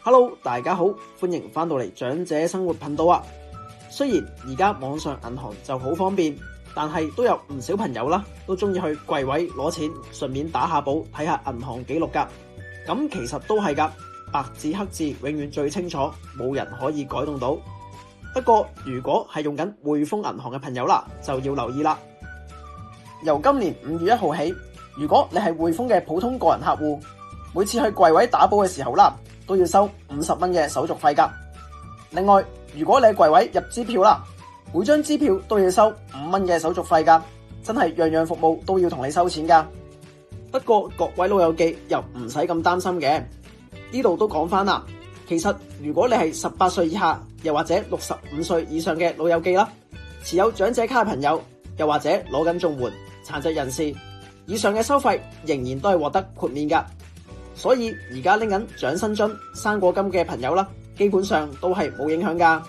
Hello， 大家好，歡迎翻到嚟長者生活頻道啊。雖然而家網上銀行就好方便，但係都有唔少朋友啦，都中意去櫃位攞錢，順便打下簿，睇下銀行記錄噶。咁其實都係噶，白紙黑字永遠最清楚，冇人可以改動到。不過如果係用緊匯豐銀行嘅朋友啦，就要留意啦。由今年5月1號起，如果你係匯豐嘅普通個人客戶，每次去櫃位打簿嘅時候啦，都要收50蚊嘅手續費噶。另外，如果你喺櫃位入支票啦，每張支票都要收5蚊嘅手續費噶，真係樣樣服務都要同你收錢噶。不過各位老友記又唔使咁擔心嘅，呢度都講翻啦。其實如果你係18歲以下，又或者65歲以上嘅老友記啦，持有長者卡嘅朋友，又或者攞緊綜援、殘疾人士以上嘅收費，仍然都係獲得豁免噶。所以而家拎緊長生津、生果金嘅朋友啦，基本上都係冇影響噶。